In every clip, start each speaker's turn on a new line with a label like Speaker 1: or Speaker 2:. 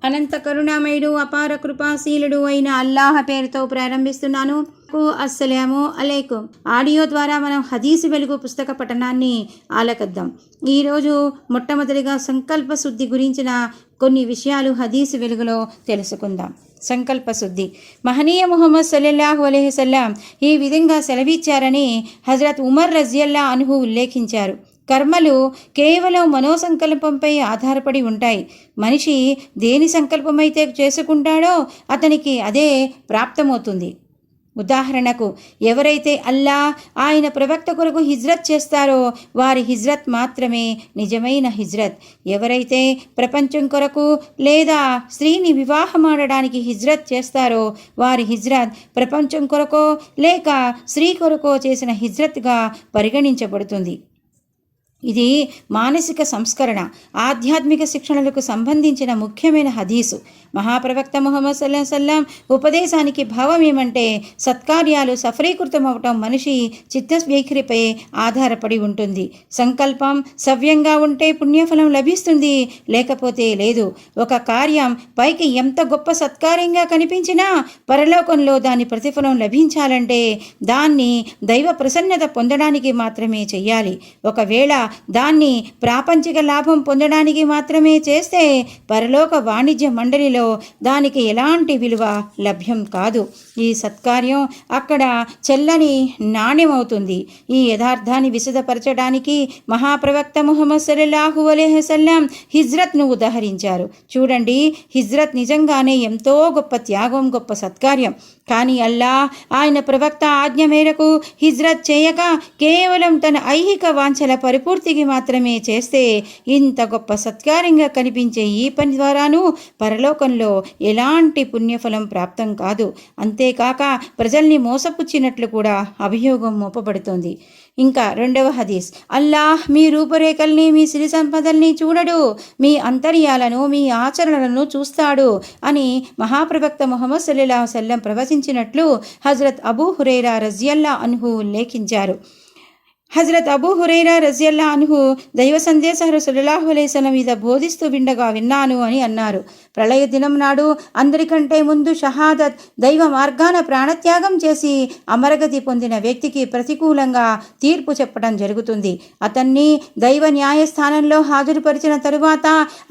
Speaker 1: అనంత కరుణామయుడు అపార కృపాశీలుడు అయిన అల్లాహ్ పేరుతో ప్రారంభిస్తున్నాను. అస్సలాము అలైకుం. ఆడియో ద్వారా మనం హదీసు వెలుగు పుస్తక పఠనాన్ని ఆలకద్దాం. ఈరోజు మొట్టమొదటిగా సంకల్ప శుద్ధి గురించిన కొన్ని విషయాలు హదీసు వెలుగులో తెలుసుకుందాం. సంకల్ప శుద్ధి. మహనీయ ముహమ్మద్ సల్లల్లాహు అలైహి వసల్లం ఈ విధంగా సెలవిచ్చారని హజరత్ ఉమర్ రజియల్లా అన్హు ఉల్లేఖించారు. కర్మలు కేవలం మనోసంకల్పంపై ఆధారపడి ఉంటాయి. మనిషి దేని సంకల్పమైతే చేసుకుంటాడో అతనికి అదే ప్రాప్తమవుతుంది. ఉదాహరణకు, ఎవరైతే అల్లా ఆయన ప్రవక్త కొరకు హిజ్రత్ చేస్తారో వారి హిజ్రత్ మాత్రమే నిజమైన హిజ్రత్. ఎవరైతే ప్రపంచం కొరకు లేదా స్త్రీని వివాహమాడడానికి హిజ్రత్ చేస్తారో వారి హిజ్రత్ ప్రపంచం కొరకో లేక స్త్రీ కొరకో చేసిన హిజ్రత్గా పరిగణించబడుతుంది. ఇది మానసిక సంస్కరణ, ఆధ్యాత్మిక శిక్షణలకు సంబంధించిన ముఖ్యమైన హదీసు. మహాప్రవక్త ముహమ్మద్ సల్లల్లాహు అలైహి వసల్లం ఉపదేశానికి భావం ఏమంటే, సత్కార్యాలు సఫలీకృతమవటం మనిషి చిత్తవైఖరిపై ఆధారపడి ఉంటుంది. సంకల్పం సవ్యంగా ఉంటే పుణ్యఫలం లభిస్తుంది, లేకపోతే లేదు. ఒక కార్యం పైకి ఎంత గొప్ప సత్కార్యంగా కనిపించినా పరలోకంలో దాని ప్రతిఫలం లభించాలంటే దాన్ని దైవ ప్రసన్నత పొందడానికి మాత్రమే చెయ్యాలి. ఒకవేళ దాన్ని ప్రాపంచిక లాభం పొందడానికి మాత్రమే చేస్తే పరలోక వాణిజ్య మండలిలో దానికి ఎలాంటి విలువ లభ్యం కాదు. ఈ సత్కార్యం అక్కడ చెల్లని నాణ్యమవుతుంది. ఈ యథార్థాన్ని విశదపరచడానికి మహాప్రవక్త ముహమ్మద్ సల్లల్లాహు అలైహి వసల్లం హిజ్రత్ను ఉదహరించారు. చూడండి, హిజ్రత్ నిజంగానే ఎంతో గొప్ప త్యాగం, గొప్ప సత్కార్యం. కానీ అల్లాహ్ ఆయన ప్రవక్త ఆజ్ఞ మేరకు హిజ్రత్ చేయక కేవలం తన ఐహిక వాంఛల పరిపూర్తికి మాత్రమే చేస్తే ఇంత గొప్ప సత్కార్యంగా కనిపించే ఈ పని ద్వారాను పరలోకంలో ఎలాంటి పుణ్యఫలం ప్రాప్తం కాదు. అంతేకాక ప్రజల్ని మోసపుచ్చినట్లు కూడా అభియోగం మోపబడుతోంది. ఇంకా రెండవ హదీస్, అల్లాహ్ మీ రూపురేఖల్ని, మీ సిరి సంపదల్ని చూడడు, మీ అంతర్యాలను, మీ ఆచరణలను చూస్తాడు అని మహాప్రవక్త ముహమ్మద్ సల్లల్లాహు అలైహి వసల్లం ప్రవచించినట్లు హజరత్ అబూ హురైరా రజియల్లా అన్హు ఉల్లేఖించారు. హజరత్ అబూ హురైరా రజియల్లా అన్హు దైవ సందేశహరు సల్లల్లాహు అలైహి వసల్లం మీద బోధిస్తూ విండగా విన్నాను అని అన్నారు. ప్రళయ దినం నాడు అందరికంటే ముందు షహాదత్, దైవ మార్గాన ప్రాణత్యాగం చేసి అమరగతి పొందిన వ్యక్తికి ప్రతికూలంగా తీర్పు చెప్పడం జరుగుతుంది. అతన్ని దైవ న్యాయస్థానంలో హాజరుపరిచిన తరువాత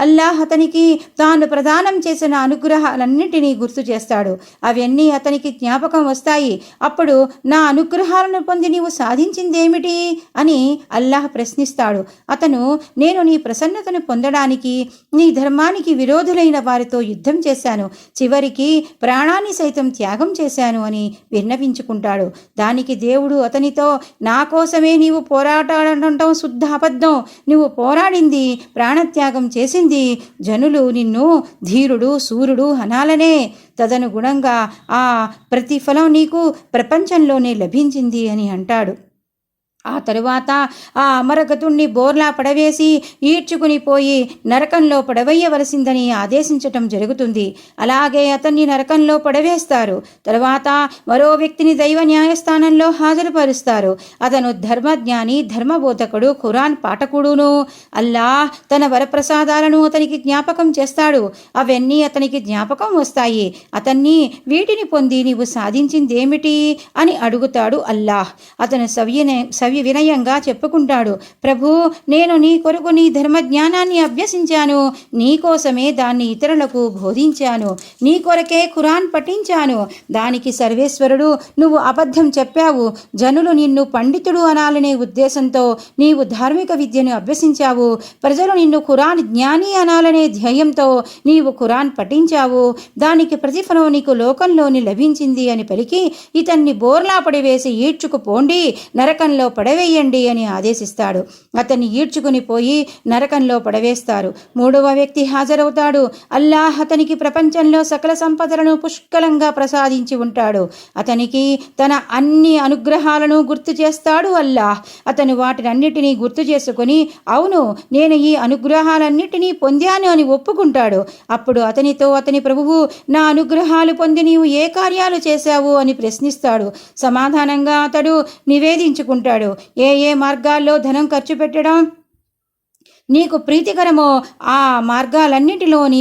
Speaker 1: అల్లాహ్ అతనికి తాను ప్రదానం చేసిన అనుగ్రహాలన్నింటినీ గుర్తు చేస్తాడు. అవన్నీ అతనికి జ్ఞాపకం వస్తాయి. అప్పుడు నా అనుగ్రహాలను పొంది నీవు సాధించిందేమిటి అని అల్లాహ్ ప్రశ్నిస్తాడు. అతను, నేను నీ ప్రసన్నతను పొందడానికి నీ ధర్మానికి విరోధులైన వారితో యుద్ధం చేశాను, చివరికి ప్రాణాన్ని సైతం త్యాగం చేశాను అని విన్నవించుకుంటాడు. దానికి దేవుడు అతనితో, నా కోసమే నీవు పోరాటాడటం శుద్ధ అబద్ధం. నువ్వు పోరాడింది, ప్రాణత్యాగం చేసింది జనులు నిన్ను ధీరుడు, సూర్యుడు అనాలనే. తదనుగుణంగా ఆ ప్రతిఫలం నీకు ప్రపంచంలోనే లభించింది అని అంటాడు. ఆ తరువాత ఆ అమరగతుణ్ణి బోర్లా పడవేసి ఈడ్చుకుని పోయి నరకంలో పడవేయవలసిందని ఆదేశించటం జరుగుతుంది. అలాగే అతన్ని నరకంలో పడవేస్తారు. తరువాత మరో వ్యక్తిని దైవ న్యాయస్థానంలో హాజరుపరుస్తారు. అతను ధర్మజ్ఞాని, ధర్మబోధకుడు, ఖురాన్ పాఠకుడును. అల్లాహ్ తన వరప్రసాదాలను అతనికి జ్ఞాపకం చేస్తాడు. అవన్నీ అతనికి జ్ఞాపకం వస్తాయి. అతన్ని, వీటిని పొంది నీవు సాధించిందేమిటి అని అడుగుతాడు అల్లాహ్. అతను వినయంగా చెప్పుకుంటాడు, ప్రభు, నేను నీ కొరకు నీ ధర్మజ్ఞానాన్ని అభ్యసించాను, నీ కోసమే దాన్ని ఇతరులకు బోధించాను, నీ కొరకే ఖురాన్ పఠించాను. దానికి సర్వేశ్వరుడు, నువ్వు అబద్ధం చెప్పావు, జనులు నిన్ను పండితుడు అనాలనే ఉద్దేశంతో నీవు ధార్మిక విద్యను అభ్యసించావు, ప్రజలు నిన్ను ఖురాన్ జ్ఞాని అనాలనే ధ్యేయంతో నీవు ఖురాన్ పఠించావు, దానికి ప్రతిఫలం నీకు లోకంలోని లభించింది అని పలికి ఇతన్ని బోర్లా పడివేసి ఈడ్చుకుపోండి, నరకంలో పడవేయండి అని ఆదేశిస్తాడు. అతన్ని ఈడ్చుకుని పోయి నరకంలో పడవేస్తారు. మూడవ వ్యక్తి హాజరవుతాడు. అల్లాహ్ అతనికి ప్రపంచంలో సకల సంపదలను పుష్కలంగా ప్రసాదించి ఉంటాడు. అతనికి తన అన్ని అనుగ్రహాలను గుర్తు చేస్తాడు అల్లాహ్. అతను వాటినన్నిటినీ గుర్తు చేసుకొని, అవును, నేను ఈ అనుగ్రహాలన్నిటినీ పొందాను అని ఒప్పుకుంటాడు. అప్పుడు అతనితో అతని ప్రభువు, నా అనుగ్రహాలు పొంది నీవు ఏ కార్యాలు చేశావు అని ప్రశ్నిస్తాడు. సమాధానంగా అతడు నివేదించుకుంటాడు. ఏ మార్గాల్లో ధనం ఖర్చు పెట్టడం, నీకు ప్రీతికరమో ఆ మార్గాలన్నిటిలో నీ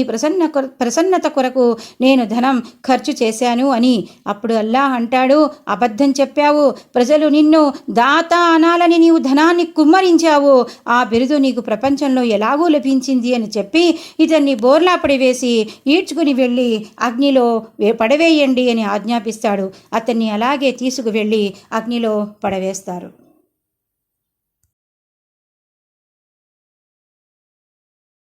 Speaker 1: ప్రసన్నత కొరకు నేను ధనం ఖర్చు చేశాను అని. అప్పుడు అల్లాహ్ అంటాడు, అబద్ధం చెప్పావు, ప్రజలు నిన్ను దాత అనాలని నీవు ధనాన్ని కుమ్మరించావు, ఆ బిరుదు నీకు ప్రపంచంలో ఎలాగూ లభించింది అని చెప్పి ఇతన్ని బోర్లా పడివేసి ఈడ్చుకుని వెళ్ళి అగ్నిలో పడవేయండి అని ఆజ్ఞాపిస్తాడు. అతన్ని అలాగే తీసుకువెళ్ళి అగ్నిలో పడవేస్తారు.